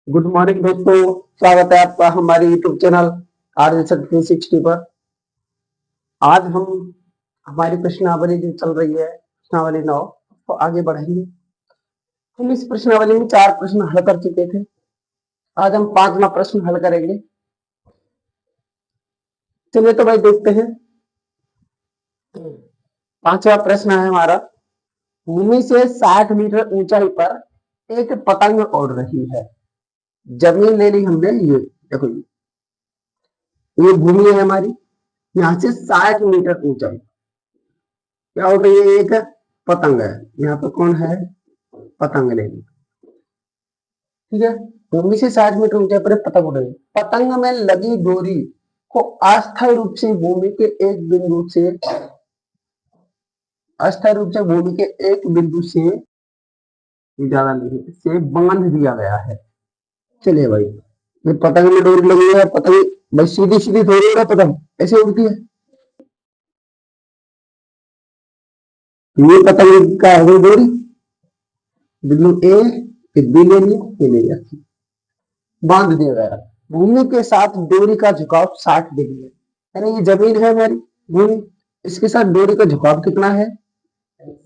Good morning दोस्तों। स्वागत है आपका हमारे यूट्यूब चैनल आरजे 360 पर। आज हम हमारी प्रश्नावली जो चल रही है प्रश्नावली 9 तो आगे बढ़ेंगे। हम इस प्रश्नावली में 4 प्रश्न हल कर चुके थे। आज हम 5वां प्रश्न हल करेंगे। चलिए तो भाई देखते हैं। 5वां प्रश्न है हमारा, भूमि से 60 मीटर ऊंचाई पर एक पतंग उड़ रही है। जमीन ले ली हमने, ये देखो ये भूमि है हमारी, यहाँ से 60 मीटर ऊंचाई क्या उड़ रही है, एक पतंग है। यहाँ पर कौन है, पतंग ले ली, ठीक है। भूमि से 60 मीटर ऊंचाई पर पतंग उड़ रही है। पतंग में लगी डोरी को अस्थायी रूप से भूमि के एक बिंदु से अस्थायी रूप से भूमि के एक बिंदु से ज्यादा नहीं से बांध दिया गया है। चलिए भाई, ये पतंग में डोरी लगी है। पतंग भाई सीधी सीधी थोड़ी है, पतंग ऐसे उड़ती है। ये पतंग का है डोरी, बिंदु ए बी ले लिया, ये ले लिया, बांध दिया गया। भूमि के साथ डोरी का झुकाव 60 डिग्री है। यानी ये जमीन है हमारी भूमि, इसके साथ डोरी का झुकाव कितना है,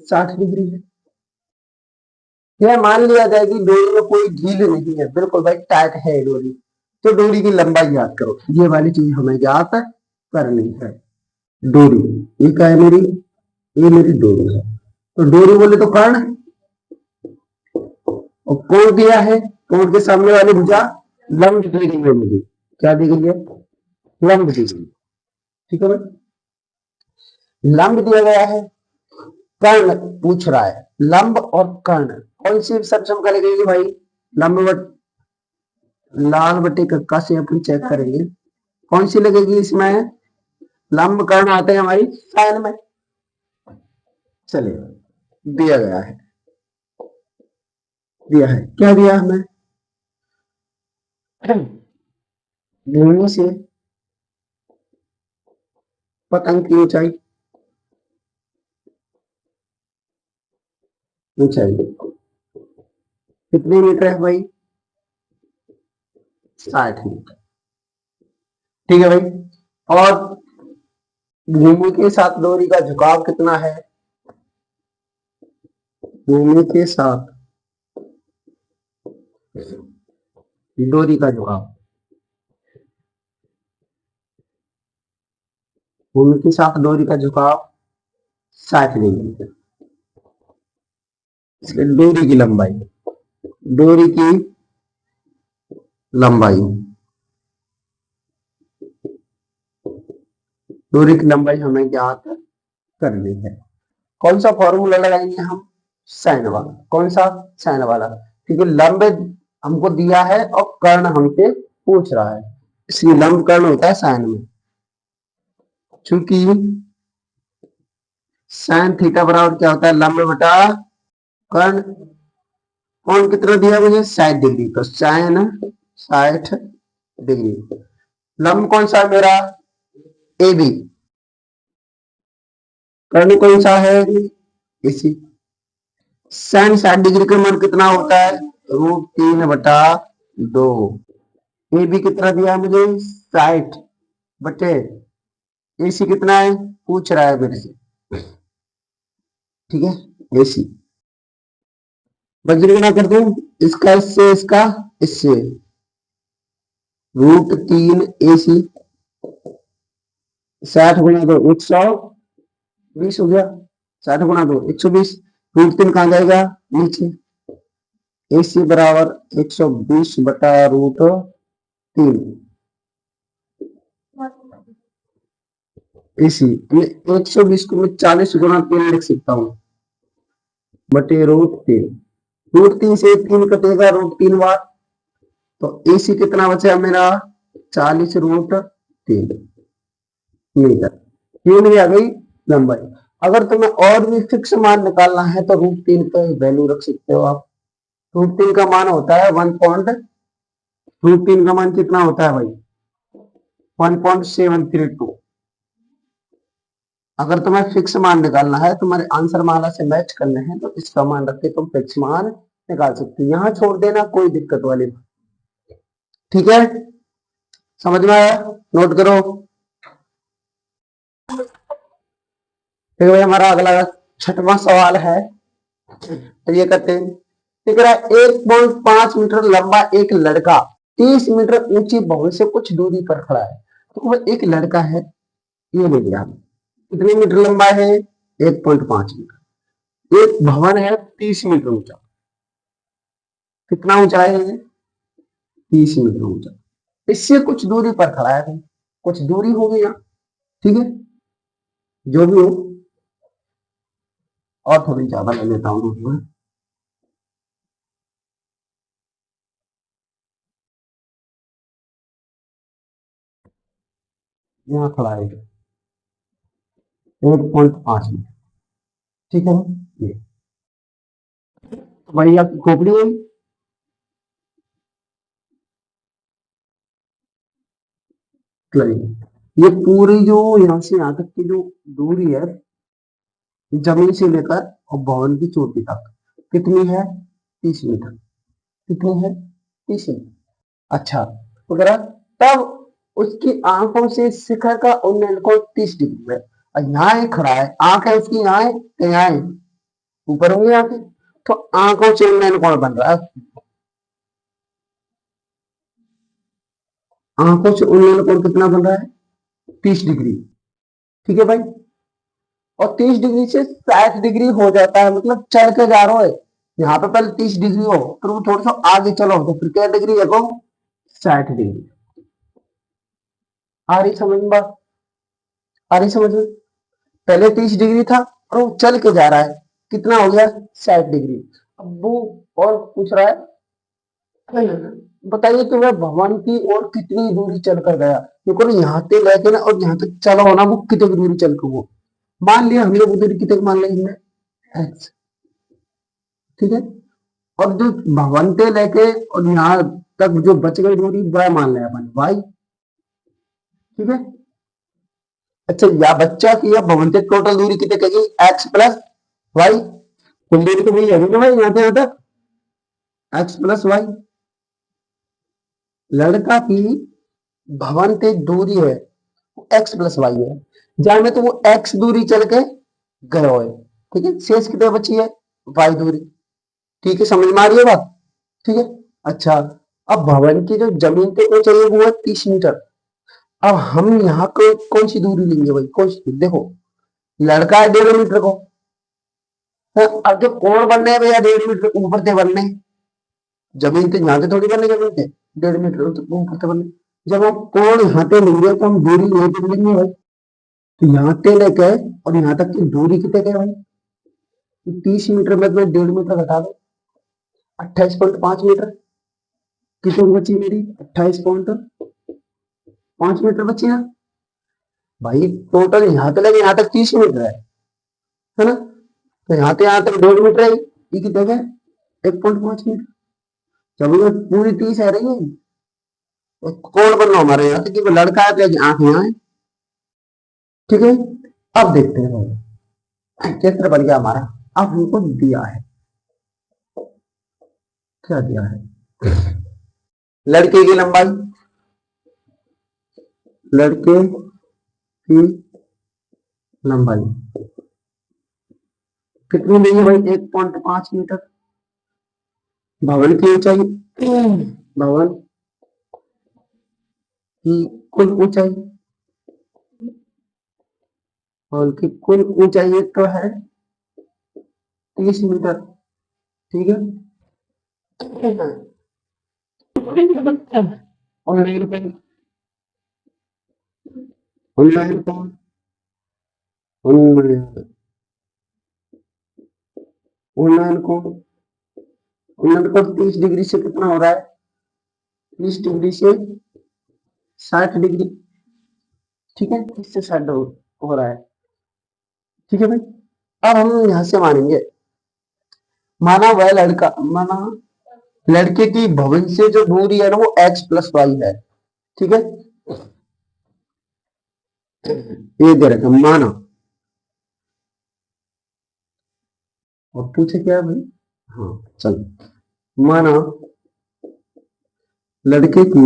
60 डिग्री है। यह मान लिया जाए कि डोरी में कोई ढील नहीं है, बिल्कुल भाई टाइट है डोरी। तो डोरी की लंबाई याद करो, ये वाली चीज हमें याद करनी है। डोरी ये क्या है मेरी, ये मेरी डोरी है। तो डोरी बोले तो कर्ण, और कोण दिया है, कोण के सामने वाली भुजा लंब दी गई है मुझे। क्या दी गई है, लंब दी गई, ठीक है भाई। लंब दिया गया है, कर्ण पूछ रहा है। लंब और कर्ण कौन सी सक्षम करेगी भाई, लंब बट लाल बटे कक्का से अपन चेक करेंगे कौन सी लगेगी इसमें। लंब कर्ण आते हैं हमारी साइन में। चलिए दिया गया है, दिया है, क्या दिया हमें, भूमि से पतंग की ऊंचाई, ऊंचाई कितने मीटर है भाई, 60 मीटर, ठीक है भाई। और भूमि के साथ डोरी का झुकाव कितना है, भूमि के साथ डोरी का झुकाव, भूमि के साथ डोरी का झुकाव 60 डिग्री। डोरी की लंबाई, डोरी की लंबाई, डोरी की लंबाई हमें ज्ञात करनी है। कौन सा फॉर्मूला लगाएंगे हम, साइन वाला। कौन सा, साइन वाला, क्योंकि लंब हमको दिया है और कर्ण हमसे पूछ रहा है, इसलिए लंब कर्ण होता है साइन में। चूंकि साइन थीटा बराबर क्या होता है, लंब बटा कर्ण। कौन कितना दिया मुझे, 60 डिग्री, तो साइन 60 डिग्री। लंब कौन सा है मेरा, ए बी। कर्ण कौन सा है, इसी। साइन 60 डिग्री का मान कितना होता है, √3/2। ए बी कितना दिया है मुझे, 60 बटे एसी कितना है, पूछ रहा है मेरे से, ठीक है। एसी वज्रगणा कर दो, इसका इससे, इसका इससे, √3 AC 60 गुणा 2 120 हो गया। 60 गुणा 2 120, √3 कहाँ जाएगा नीचे, AC बराबर 120 बटा √3। AC 120 को मैं 40 गुणा 3 लिख सकता हूँ, बटे √3। √3 से 3 कटेगा √3 बार, तो AC कितना बचा मेरा, 40√3 मीटर। ये मेरी आ गई लंबाई। अगर तुम्हें और भी फिक्स मान निकालना है तो √3 का वैल्यू रख सकते हो आप। √3 का मान होता है 1.3 का मान कितना होता है भाई, 1.732। अगर तुम्हें फिक्स मान निकालना है, तुम्हारे आंसर माला से मैच करने हैं, तो इसका मान रख के तुम फिक्स मान निकाल सकते हो। यहाँ छोड़ देना, कोई दिक्कत वाली ठीक है, समझ में आया? नोट करो। फिर भाई हमारा अगला 6वां सवाल है, तो ये करते हैं। ठीक है, 1.5 मीटर लंबा एक लड़का 30 मीटर ऊंची भवन से कुछ दूरी पर खड़ा है। तो वो एक लड़का है, ये ले लिया हमने। कितने मीटर लंबा है? 1.5 मीटर। एक भवन है 30 मीटर ऊंचा। कितना ऊंचा है? 30 मीटर ऊंचा। इससे कुछ दूरी पर खड़ा है भाई। कुछ दूरी होगी ना, ठीक है, जो भी हो। और थोड़ी ज्यादा ले लेता हूँ मैं। यहाँ खड़ा है 1.5 मीटर। ठीक है ना? ये तो भाई आपकी खोपड़ी हुई। ये पूरी जो यहाँ से यहाँ तक की जो दूरी है, जमीन से लेकर और भवन की चोटी तक, कितनी है? 30 मीटर। कितनी है? 30 मीटर। अच्छा, वगैरह। तब उसकी आंखों से शिखर का उन्नयन कोण 30 डिग्री है। और यहाँ एक खड़ा है, आंख है उसकी, यहाँ है तो यहाँ है, ऊपर होंगी आंखें, तो आंखों से उन्नयन कोण बन रहा है। आंखों से उन्नयन कोण कितना बन रहा है? 30 डिग्री। ठीक है भाई। और 30 डिग्री से 60 डिग्री हो जाता है, मतलब चल के जा रहे हो। यहाँ पे पहले 30 डिग्री हो, फिर वो थोड़ा सा आगे चलो तो फिर क्या डिग्री है? 60 डिग्री। आ रही समझ में बात? आ रही समझ में? पहले 30 डिग्री था और वो चल के जा रहा है, कितना हो गया? 60 डिग्री। अब वो और पूछ रहा है, बताइए कि वह भगवान की ओर कितनी दूरी चलकर गया, क्योंकि यहाँ से लेके ना और यहाँ तक चला होना, वो कितनी दूरी चल के वो मान लिया हमने, वो दूरी कितने मान ली हमने? एक्स। ठीक है। और जो भवन से लेके और यहाँ तक जो बच गई दूरी, वह मान लिया अपन वाई। ठीक है। अच्छा, या बच्चा की या भवन से टोटल दूरी कितने कहेगी? X plus y. कुल दूरी तो वही है ना भाई, यहाँ से यहाँ तक एक्स प्लस वाई। लड़का की भवन से दूरी है एक्स प्लस वाई है, जहां में तो वो एक्स दूरी चल के गए हुए। ठीक है, शेष कितने बची है? वाई दूरी। ठीक है, समझ में आ रही है बात? ठीक है। अच्छा, अब भवन की जो जमीन पे ऊंचाई है वो है 30 मीटर। अब हम यहाँ को कौन सी दूरी लेंगे भाई? कौन सी? देखो, लड़का है 1.5 मीटर को, हाँ, अब जो कोण बनने हैं भैया 1.5 मीटर ऊपर से बनने हैं। जमीन से यहाँ से थोड़ी बनने, जमीन से 1.5 मीटर ऊपर से बनने। जब हम कोण यहाँ पे लेंगे तो हम दूरी यहीं पे लेंगे भाई। तो यहाँ से लेके और यहाँ तक की दूरी कितने के भाई? 30 मीटर में मैं 1.5 मीटर घटा दो, 28.5 मीटर। कितनी बची मेरी? 28.5 मीटर बची ना भाई। टोटल यहाँ से लेके यहाँ तक 30 मीटर है ना? तो यहाँ से यहाँ तक 1.5 मीटर है, ये कितने का? 1.5 मीटर। जब ये पूरी 30 है रही है, तो कोण बन रहा हमारे यहाँ से कि वो लड़का है तो आंख यहाँ है। ठीक है। अब देखते हैं भाई चित्र बन गया हमारा। अब हमको दिया है, क्या दिया है? लड़के की लंबाई, लड़के की लंबाई कितनी दी है भाई? 1.5 मीटर। भवन की ऊंचाई, भवन की कुल ऊंचाई, भवन की कुल ऊंचाई तो है 30 मीटर। ठीक है। ऑनलाइन पे, ऑनलाइन कौन? ऑनलाइन, ऑनलाइन कौन? ऑनलाइन को 30 डिग्री से कितना हो रहा है? 30 डिग्री से 60 डिग्री। ठीक है, 30 से 60 हो रहा है। ठीक है भाई। अब हम यहां से मानेंगे, माना वह लड़का, माना लड़के की भवन से जो दूरी है ना वो एक्स प्लस वाई है। ठीक है, ये दे रखा माना। और पूछे क्या है भाई? हाँ चलो, माना लड़के की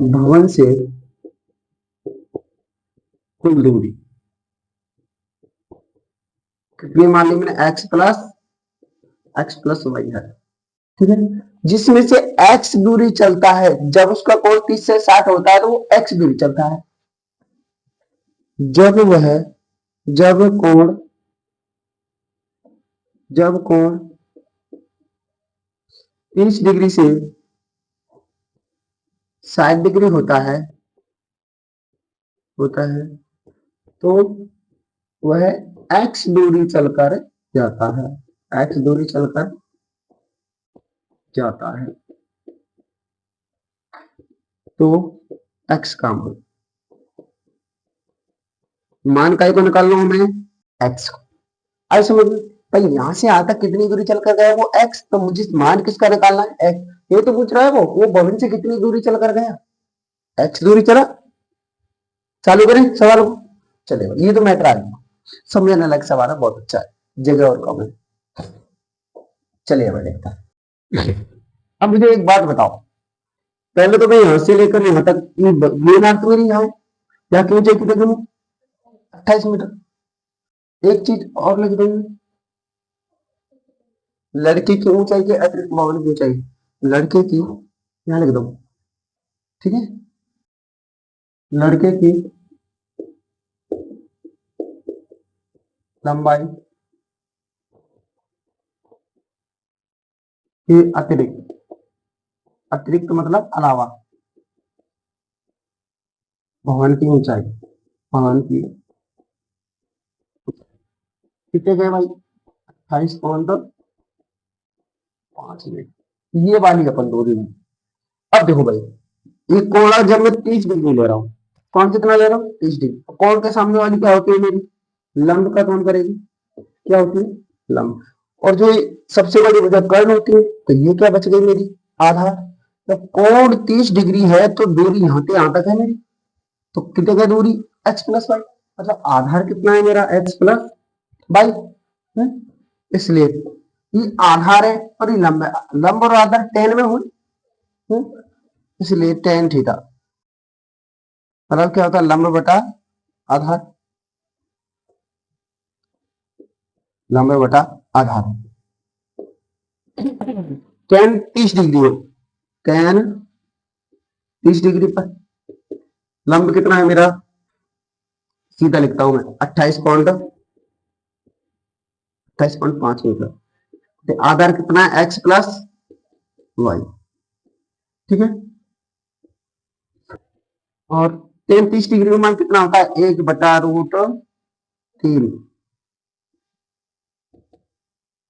भवन से कुल दूरी, कितनी मान ली मैंने, एक्स प्लस वाई है। ठीक है, जिसमें से एक्स दूरी चलता है, जब उसका कोण 30 से 60 होता है तो वो एक्स दूरी चलता है। जब वह जब कोण जब कोण 30 डिग्री से 60 डिग्री होता है तो वह एक्स दूरी चलकर जाता है, एक्स दूरी चलकर जाता है। तो एक्स का मान का को निकाल लो मैं, एक्स को। अब समझ भाई, यहां से आता कितनी दूरी चलकर गया वो एक्स, तो मुझे मान किसका निकालना है, एक्स। ये तो पूछ रहा है वो भवन से कितनी दूरी चलकर गया, एक्स दूरी चला। चालू करें सवाल को, चलेगा, ये तो मैटर आ गया, समझने लायक सवाल है, बहुत अच्छा है, जगह और कम है। चलिए मैं देखता हूं। अब मुझे एक बात बताओ, पहले तो मैं यहां से लेकर यहां तक ये नाक तो मेरी यहाँ की ऊंचाई कितने किलो, 28 मीटर। एक चीज और लिख देंगे, लड़के की ऊंचाई के अतिरिक्त भवन की ऊंचाई, लड़के की यहां लिख दो। ठीक है, लड़के की लंबाई के अतिरिक्त, अतिरिक्त मतलब अलावा, भवन की ऊंचाई, भवन की कितने गए भाई, 28.5 ये वाली अपन दूरी में। अब देखो भाई, ये कोणा जब मैं 30 डिग्री ले रहा हूँ, कौन कितना ले रहा हूँ, 30 डिग्री। कोण के सामने वाली क्या होती है मेरी, लंब का काम करेगी, क्या होती है, लंब। और जो सबसे बड़ी वजह कर्ण होती है, तो ये क्या बच गई मेरी, आधार। जब कोण 30 डिग्री है तो दूरी यहां से यहां तक है मेरी, तो कितने का दूरी, एक्स प्लस वाई, मतलब आधार कितना है मेरा, एक्स प्लस वाई। इसलिए ये आधार है और ये लंब है, लंब और आधार टेन में हुए, इसलिए टेन थीटा, मतलब क्या होता है, लंब बटा आधार, लंब बटा आधार। टेन 30 डिग्री है, टेन 30 डिग्री पर लंब कितना है मेरा, सीधा लिखता हूं मैं, 28.5 मीटर। तो आधार कितना है, एक्स प्लस वाई। ठीक है, और टेन 30 डिग्री में मान कितना होता है, 1/√3,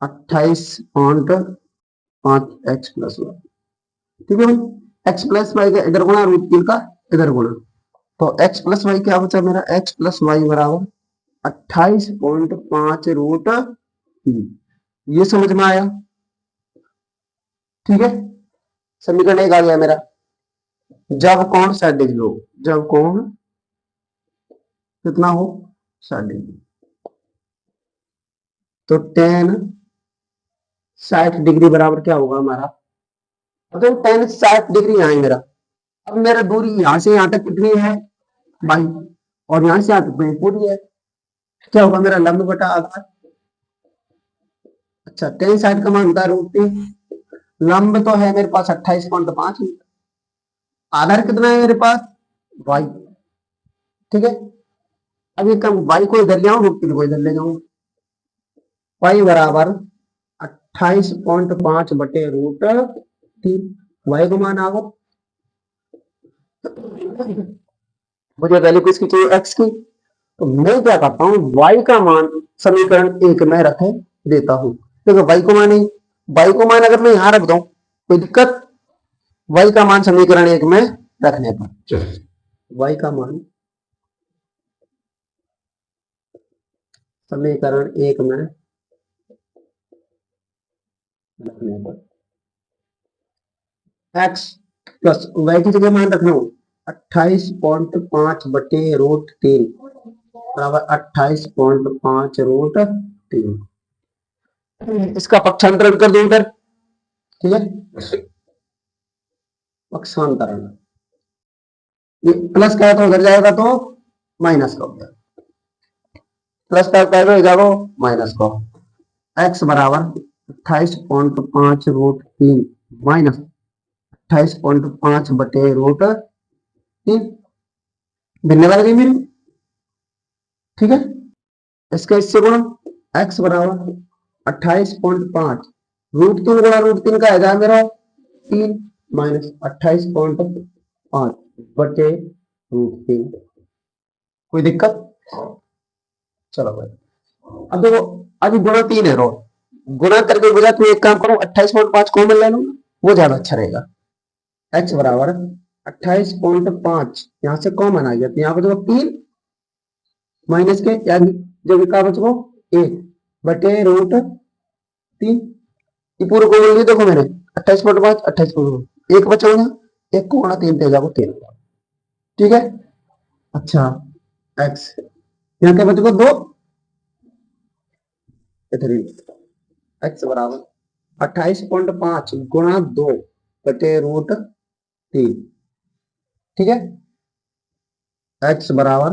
28.5 एक्स प्लस वाई। ठीक है भाई, एक्स प्लस वाई का इधर गुणा, √3 का इधर गुणा, तो एक्स प्लस वाई क्या बचा मेरा, एक्स प्लस वाई बराबर 28.5 √3। ये समझ में आया, ठीक है। समीकरण एक आ गया मेरा, जब कोण 60 डिग्री हो, जब कोण कितना हो, 60 डिग्री, तो टेन 60 डिग्री बराबर क्या होगा हमारा, तो टेन 60 डिग्री यहाँ है मेरा। अब मेरा दूरी यहां से यहां तक कितनी है, बाई, और यहां से यहां तक पूरी है, क्या होगा मेरा, लंब बटा आधार। अच्छा, टेन 60 का मान होता है √3, लंब तो है मेरे पास 28.5, आधार कितना है मेरे पास, वाई। ठीक है, अब ये कम, वाई को इधर ले आऊं, √3 को इधर ले जाऊं, वाई बराबर 28.5 बटे √3, वाई को मान आ गया। मुझे वैल्यू किसकी चाहिए, एक्स की, तो मैं क्या करता हूँ, वाई का मान समीकरण एक में रख देता हूँ। देखो वाई को मान अगर मैं यहां रख दूं, कोई दिक्कत, वाई का मान समीकरण एक में रखने पर, वाई का मान समीकरण एक में रखने पर, एक्स प्लस वाई की जगह मान रखना हो, 28.5 बटे √3 बराबर 28.5 √3। इसका पक्षांतरण कर दो उधर, ठीक है, पक्षांतरण, ये प्लस का है तो उधर जाएगा तो माइनस का हो गया, प्लस का हो जाएगा माइनस का। एक्स बराबर 28.5 √3 माइनस 28.5 बटे √3, भिन्न वाले गई मेरी, ठीक है। इसका इससे गुणा, एक्स बराबर 28.5 √3 गुणा √3 का आएगा मेरा 3 माइनस 28.5 बटे √3। कोई दिक्कत? चलो भाई, अब देखो अभी गुणा 3 है रो, गुणा करके बजाय तुम एक काम करो 28.5 कॉमन ले लो, वो ज्यादा अच्छा रहेगा। एक्स बराबर 28.5 यहां से कॉमन आ गया तो यहाँ पर देखो 3 माइनस के यानी जो भी का बचो 1 बटे √3, ये पूरे को बोल देखो मैंने 28.5 28.5 एक बचा ना, एक को गुणा 3 दे जाओ 3, ठीक है। अच्छा एक्स यहाँ क्या बचेगा 2, एक्स बराबर 28.5 गुणा 2 बटे √3, ठीक है। एक्स बराबर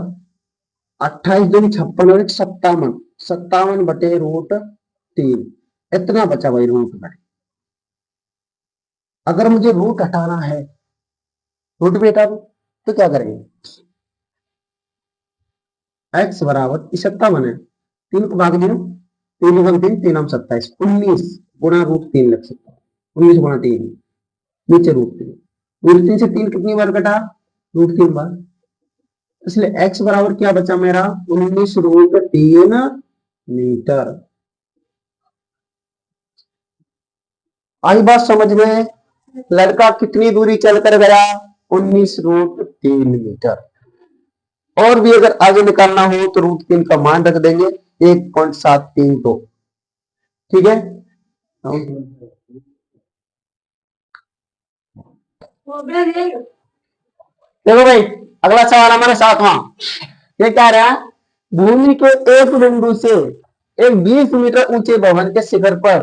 28 दूनी 56 और 57 57 बटे √3, इतना बचा भाई रूट में। अगर मुझे रूट हटाना है, रूट भी हटा दो तो क्या करेंगे, एक्स बराबर 57 है, 3 को भाग दिया, 3 गुना 3 3 27 19 गुणा √3 लग सकता है, 19 गुणा 3 नीचे √3, √3 से 3 कितनी बार कटा, √3 बार, इसलिए x बराबर क्या बचा मेरा 19 √3 मीटर। आई बात समझ में, लड़का कितनी दूरी चलकर गया 19 √3 मीटर। और भी अगर आगे निकालना हो तो √3 का मान रख देंगे 1.732, ठीक है। देखो भाई अगला सवाल हमारे 7वां, ये क्या रहा, भूमि के एक बिंदु से एक 20 मीटर ऊंचे भवन के शिखर पर,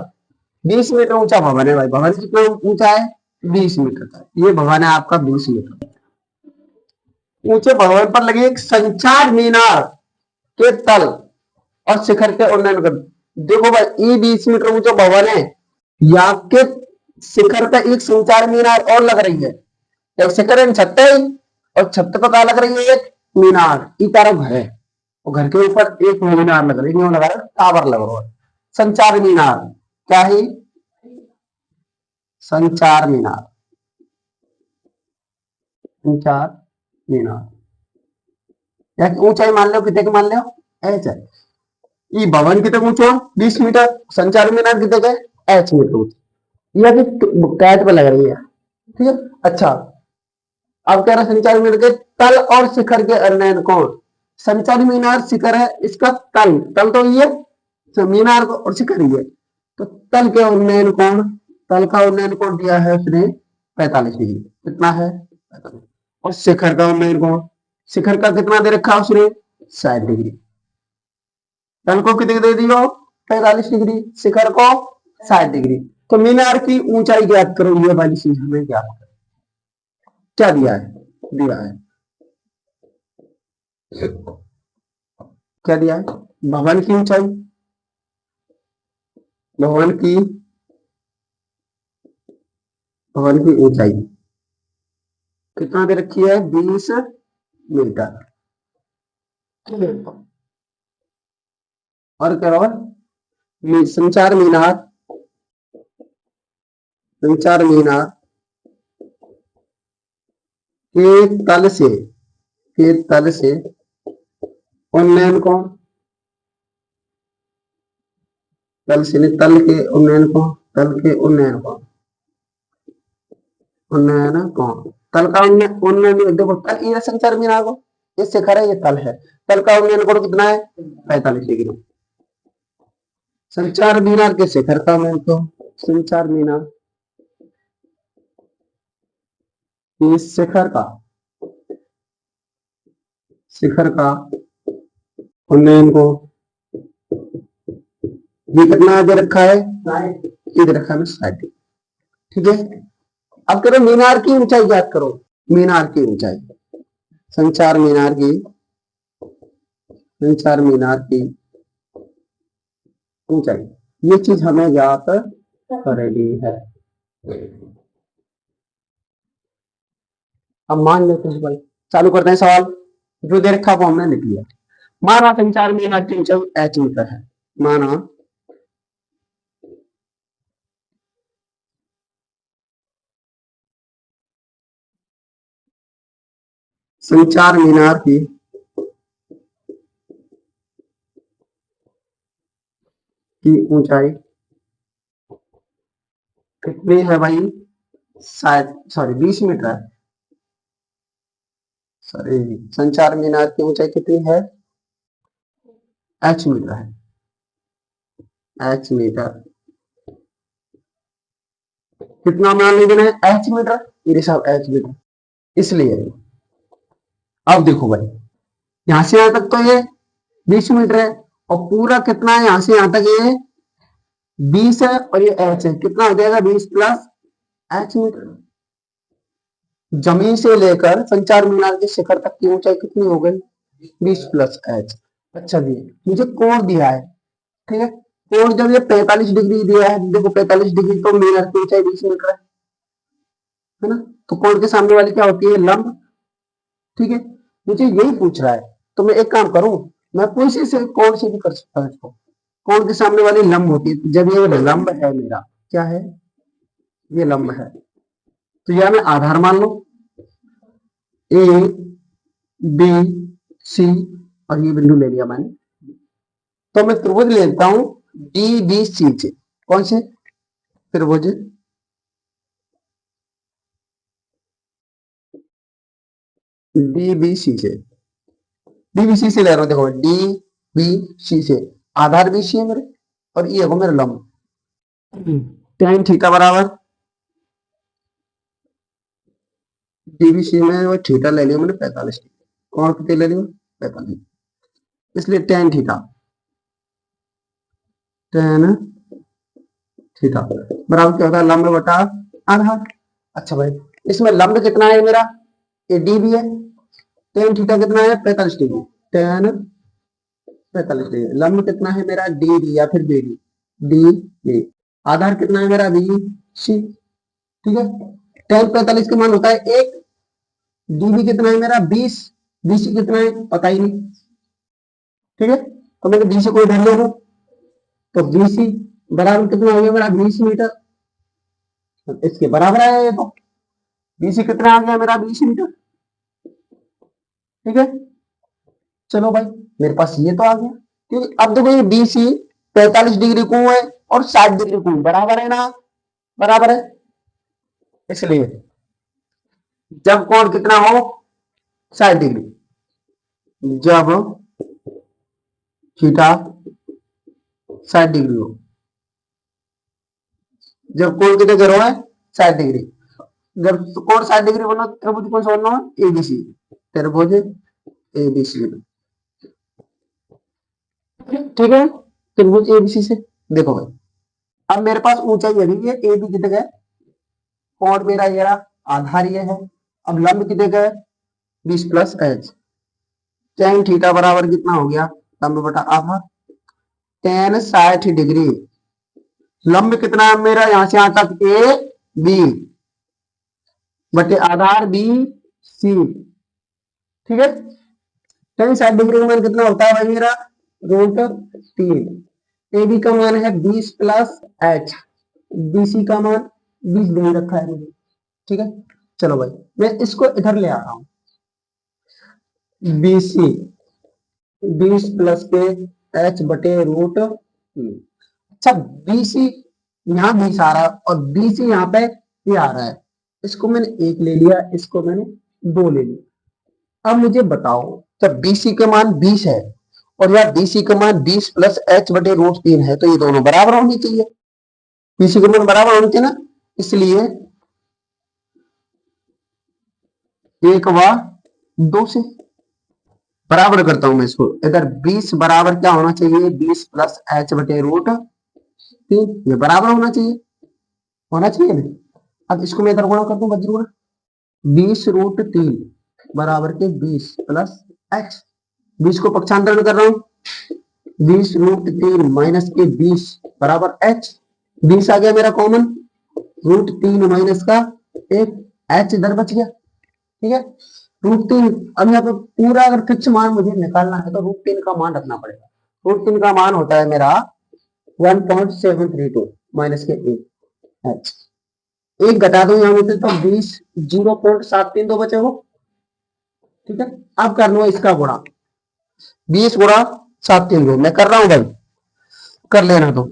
20 मीटर ऊंचा भवन है भाई, भवन कितना ऊंचा है 20 मीटर का, ये भवन है आपका 20 मीटर ऊंचे भवन पर लगे एक संचार मीनार के तल और शिखर के उन्नयन कर, देखो भाई ये 20 मीटर ऊंचा भवन है, यहाँ के शिखर पे एक संचार मीनार और लग रही है, एक शिखर छत है और छत पर क्या लग रही है एक मीनार, ये तारा घर है और घर के ऊपर एक मीनार लग रही है, लगा रहा टावर लग रहा है, संचार मीनार, क्या है संचार मीनार, संचार मीनार, ऊंचाई मान लो कितने की मान लो एच है, ये भवन कितने ऊंचो 20 मीटर, संचार मीनार कितने के एच मीटर ऊंची, यह कैट पे लग रही है, ठीक है। अच्छा अब कह रहा संचार मीनार के तल और शिखर के उन्नयन कोण, संचार मीनार शिखर है, इसका तल तल तो ये मीनार को और शिखर ही है, तो तल के उन्नयन कोण, तल का उन्नयन कोण दिया है उसने 45 डिग्री, कितना है 45, और शिखर का उन्नयन कोण, शिखर का कितना दे रखा उसने 60 डिग्री, तल को कितनी दे दियो 45 डिग्री, शिखर को 60 डिग्री, तो मीनार की ऊंचाई ज्ञात करो, ये वाली चीज हमें ज्ञात करो, क्या दिया है, दिया है क्या दिया है, भवन की ऊंचाई, भवन की ऊंचाई कितना दे रखी है 20 मीटर, और क्या संचार मीनार, संचार मीनार के तल से उन्नयन कोण, तल से नहीं तल के उन्नयन कोण, तल के उन्नयन कोण, उन्नयन कोण, तल का उन्नयन देखो तल ये संचार मीनार को, ये शिखर है ये तल है, तल का उन्नयन कोण कितना है 45 डिग्री, संचार मीनार के शिखर का उन्नयन कोण, संचार मीनार इस शिखर का उन्नयन को, ये कितना दे रखा है ये दे रखा है 60, ठीक है। अब करो मीनार की ऊंचाई ज्ञात करो, मीनार की ऊंचाई, संचार मीनार की, संचार मीनार की ऊंचाई, ये चीज हमें ज्ञात करनी है। अब मान लेते हैं भाई, चालू करते हैं सवाल, जो दे रखा वो हमने लिख लिया। माना संचार मीनार की ऊंचाई h मीटर है, माना संचार मीनार की ऊंचाई कितनी है भाई, शायद सॉरी 20 मीटर है, सॉरी संचार मीनार की ऊंचाई कितनी है, h मीटर है, h मीटर, कितना मान लीजिए h मीटर, मेरे साहब h मीटर, इसलिए अब देखो भाई यहां से यहां तक तो ये 20 मीटर है, और पूरा कितना है यहां से यहां तक ये 20 है, और ये h है, कितना हो जाएगा 20 प्लस h मीटर। जमीन से लेकर संचार मीनार के शिखर तक की ऊंचाई कितनी हो गई, 20 प्लस h। अच्छा जी, मुझे कोण दिया है, ठीक है, कोण जब ये 45 डिग्री दिया है, देखो 45 डिग्री तो मीनार की ऊंचाई 20 मीटर है ना, तो कोण के सामने वाली क्या होती है, लंब, ठीक है। मुझे यही पूछ रहा है, तो मैं एक काम करूं, मैं कोई से कोण से भी कर सकता हूं इसको, कोण के सामने वाली लंब होती है, जब ये लंब है मेरा, क्या है, ये लंब है, तो यह मैं आधार मान लो, ए बी सी, और ये बिंदु ले लिया मैंने, तो मैं त्रिभुज लेता हूं डी बी सी से, कौन से त्रिभुज, डी बी सी से, डी बी सी से ले रहा हूं, देखो डी बी सी से, आधार बी सी है मेरे, और ये है मेरा लंब, tan थीटा बराबर, डी बी सी में वो थीटा ले लिया मैंने 45 डिग्री, कौन कितने ले लिया 45, इसलिए tan थीटा, tan थीटा बराबर क्या होता है, लंब बटा आधार। अच्छा भाई इसमें लंब कितना है मेरा, ये डी भी है, tan थीटा कितना है 45 डिग्री, tan 45 डिग्री, लंब कितना है मेरा डी बी या फिर बी डी, डी बी, आधार कितना है मेरा बी सी, ठीक है। tan 45 का मान होता है 1, डीबी कितना है मेरा 20, बीसी कितना है पता ही नहीं, ठीक है, तो मैंने बीसी को इधर ले लूं, तो बीसी बराबर कितना हो गया मेरा 20 मीटर, इसके बराबर आया ये, तो बीसी कितना आ गया मेरा 20 मीटर, ठीक है। चलो भाई मेरे पास ये तो आ गया, क्योंकि अब देखो ये बीसी 45 डिग्री कोण है और 60 डिग्री कोण बराबर है ना, बराबर है, इसलिए जब कोण कितना हो 60 डिग्री, जब थीटा 60 डिग्री हो, जब कोण कितने करो है 60 डिग्री, जब कोण 60 डिग्री बनो त्रिभुज कौन सा बनना है एबीसी, त्रिभुज एबीसी, ठीक है, त्रिभुज एबीसी से। देखो भाई अब मेरे पास ऊंचाई अभी है ए बी कितने का, कोण मेरा ये रहा, आधार ये है, अब लंब कितने का है 20 प्लस एच, tan थीटा बराबर कितना हो गया, लंब बटा आधार, tan 60 डिग्री, लंब कितना है मेरा यहां से यहां तक ए बी बटे आधार बी सी, ठीक है। tan 60 डिग्री का मान कितना होता है भाई मेरा, √3, ए बी का मान है 20 प्लस एच, बी सी का मान 20 दे रखा है मुझे, ठीक है। चलो भाई मैं इसको इधर ले आ रहा हूं, बी सी 20 प्लस के एच बटे √3, अच्छा बीसी यहाँ 20 आ रहा है और बीसी यहाँ पे ये आ रहा है, इसको मैंने 1 ले लिया, इसको मैंने 2 ले लिया। अब मुझे बताओ जब बीसी का मान 20 है और यार बीसी का मान 20 प्लस एच बटे √3 है, तो ये दोनों बराबर होनी चाहिए, बीसी का मान बराबर होनी चाहिए ना, इसलिए 1 व 2 से बराबर करता हूं मैं इसको, अगर 20 बराबर क्या होना चाहिए 20 प्लस एच बटे √3, ये बराबर होना चाहिए ना, अब इसको मैं इधर गुणा कर दूं, वज्र गुणा 20√3 बराबर के 20 प्लस एक्स, 20 को पक्षांतर में कर रहा हूं, 20√3 माइनस के 20 बराबर एच, 20 आ गया मेरा कॉमन, √3 माइनस का एक, एच इधर बच गया, ठीक है। √3 अब यहाँ पे पूरा अगर फिक्स मान मुझे निकालना है तो √3 का मान रखना पड़ेगा। √3 का मान होता है मेरा 1.732 माइनस के एच, एक घटा दो यहाँ से तो 20 0.732 बचे हो, ठीक है। अब कर लो इसका गुणा, 20 गुणा 732 मैं कर रहा हूं भाई, कर लेना तो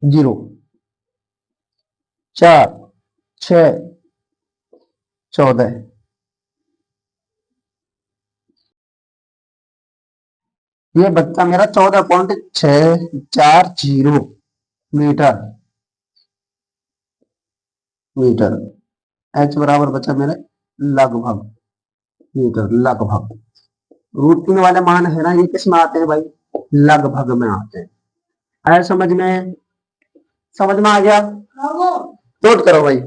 0 4 6 14, ये बच्चा मेरा 14.640 मीटर, मीटर, एच बराबर बचा मेरे लगभग मीटर, लगभग। √3 वाले मान है ना, ये किस में आते हैं भाई, लगभग में आते हैं। आया समझ में, समझ में आ गया, नोट करो भाई।